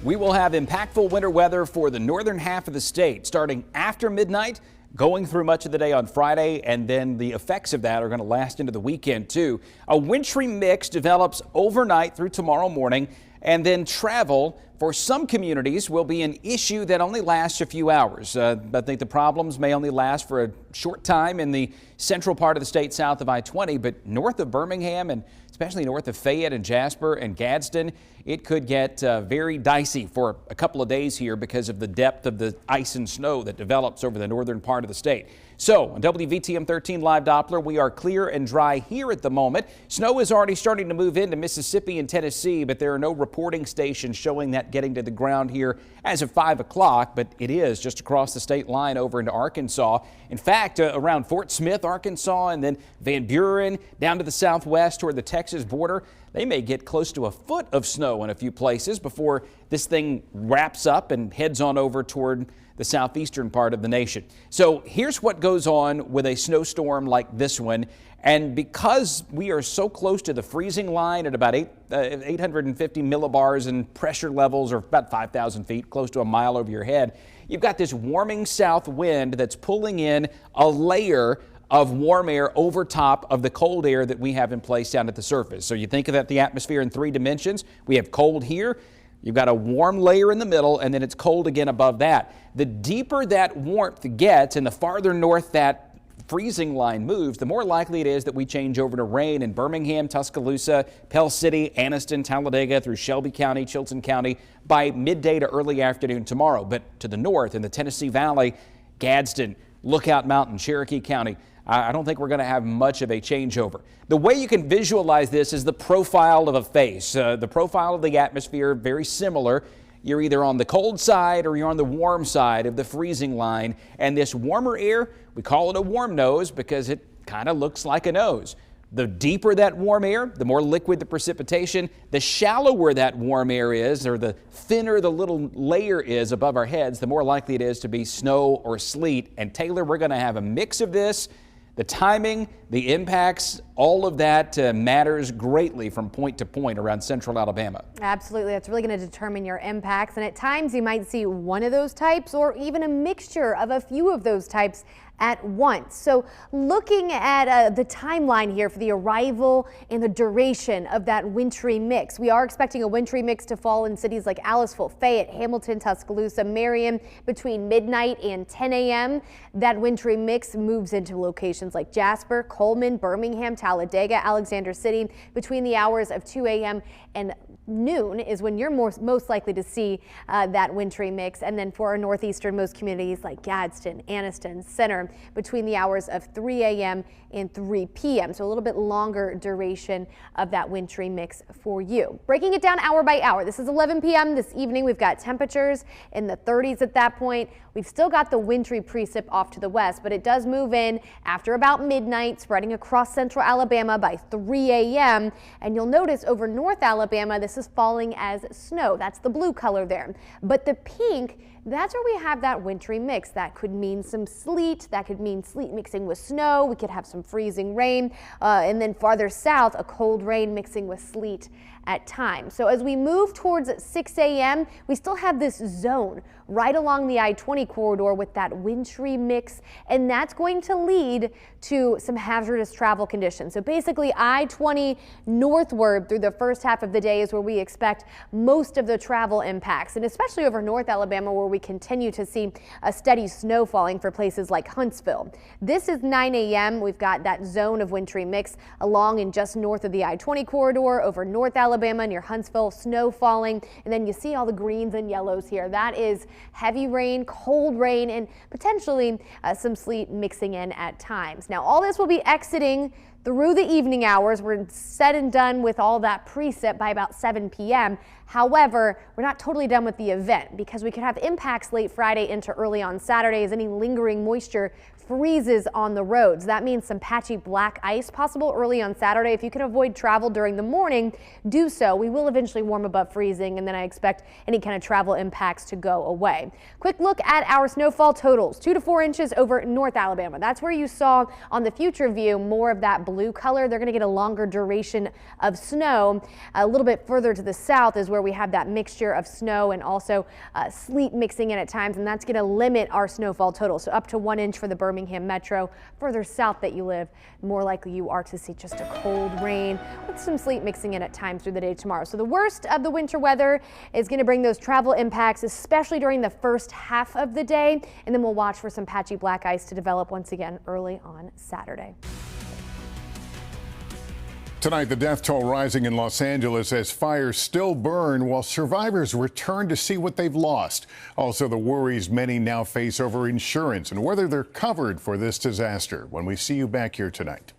We will have impactful winter weather for the northern half of the state starting after midnight, going through much of the day on Friday, and then the effects of that are going to last into the weekend too. A wintry mix develops overnight through tomorrow morning, and then travel for some communities will be an issue that only lasts a few hours. I think the problems may only last for a short time in the central part of the state south of I-20, but north of Birmingham and especially north of Fayette and Jasper and Gadsden, it could get very dicey for a couple of days here because of the depth of the ice and snow that develops over the northern part of the state. So on WVTM 13 Live Doppler, we are clear and dry here at the moment. Snow is already starting to move into Mississippi and Tennessee, but there are no reporting stations showing that getting to the ground here as of 5 o'clock, but it is just across the state line over into Arkansas. In fact, around Fort Smith, Arkansas, and then Van Buren down to the southwest toward the Texas border, they may get close to a foot of snow in a few places before this thing wraps up and heads on over toward the southeastern part of the nation. So here's what goes on with a snowstorm like this one. And because we are so close to the freezing line at about 850 millibars and pressure levels are about 5,000 feet, close to a mile over your head, you've got this warming south wind that's pulling in a layer of warm air over top of the cold air that we have in place down at the surface. So you think of the atmosphere in three dimensions. We have cold here. You've got a warm layer in the middle, and then it's cold again above that. The deeper that warmth gets and the farther north that freezing line moves, the more likely it is that we change over to rain in Birmingham, Tuscaloosa, Pell City, Anniston, Talladega through Shelby County, Chilton County by midday to early afternoon tomorrow. But to the north in the Tennessee Valley, Gadsden, Lookout Mountain, Cherokee County, I don't think we're going to have much of a changeover. The way you can visualize this is the profile of a face. The profile of the atmosphere, very similar. You're either on the cold side or you're on the warm side of the freezing line. And this warmer air, we call it a warm nose because it kind of looks like a nose. The deeper that warm air, the more liquid the precipitation. The shallower that warm air is, or the thinner the little layer is above our heads, the more likely it is to be snow or sleet. And Taylor, we're going to have a mix of this. The timing, the impacts, all of that matters greatly from point to point around central Alabama. Absolutely. That's really going to determine your impacts. And at times you might see one of those types or even a mixture of a few of those types at once. So looking at the timeline here for the arrival and the duration of that wintry mix, we are expecting a wintry mix to fall in cities like Aliceville, Fayette, Hamilton, Tuscaloosa, Marion between midnight and 10 a.m. That wintry mix moves into locations like Jasper, Coleman, Birmingham, Talladega, Alexander City between the hours of 2 a.m. and noon is when you're most likely to see that wintry mix. And then for our northeasternmost communities like Gadsden, Anniston, Center between the hours of 3 a.m. and 3 p.m. So a little bit longer duration of that wintry mix for you. Breaking it down hour by hour. This is 11 p.m. this evening. We've got temperatures in the 30s at that point. We've still got the wintry precip off to the west, but it does move in after about midnight, spreading across central Alabama by 3 a.m. And you'll notice over North Alabama, this is falling as snow. That's the blue color there. But the pink, that's where we have that wintry mix. That could mean some sleet. That could mean sleet mixing with snow. We could have some freezing rain. And then farther south, a cold rain mixing with sleet at times. So as we move towards 6 a.m., we still have this zone right along the I-20 corridor with that wintry mix, and that's going to lead to some hazardous travel conditions. So basically I-20 northward through the first half of the day is where we expect most of the travel impacts, and especially over North Alabama where we continue to see a steady snow falling for places like Huntsville. This is 9 a.m. We've got that zone of wintry mix along and just north of the I-20 corridor over North Alabama near Huntsville, snow falling, and then you see all the greens and yellows here. That is heavy rain, cold rain, and potentially some sleet mixing in at times. Now all this will be exiting through the evening hours. We're said and done with all that precip by about 7 p.m. However, we're not totally done with the event because we could have impacts late Friday into early on Saturday as any lingering moisture freezes on the roads. That means some patchy black ice possible early on Saturday. If you can avoid travel during the morning, do so. We will eventually warm above freezing, and then I expect any kind of travel impacts to go away. Quick look at our snowfall totals. 2 to 4 inches over North Alabama. That's where you saw on the future view more of that blue color. They're going to get a longer duration of snow. A little bit further to the south is where we have that mixture of snow and also sleet mixing in at times, and that's going to limit our snowfall total. So up to 1 inch for the Birmingham metro. Further south that you live, more likely you are to see just a cold rain with some sleet mixing in at times through the day tomorrow. So the worst of the winter weather is going to bring those travel impacts, especially during the first half of the day, and then we'll watch for some patchy black ice to develop once again early on Saturday. Tonight, the death toll rising in Los Angeles as fires still burn while survivors return to see what they've lost. Also, the worries many now face over insurance and whether they're covered for this disaster when we see you back here tonight.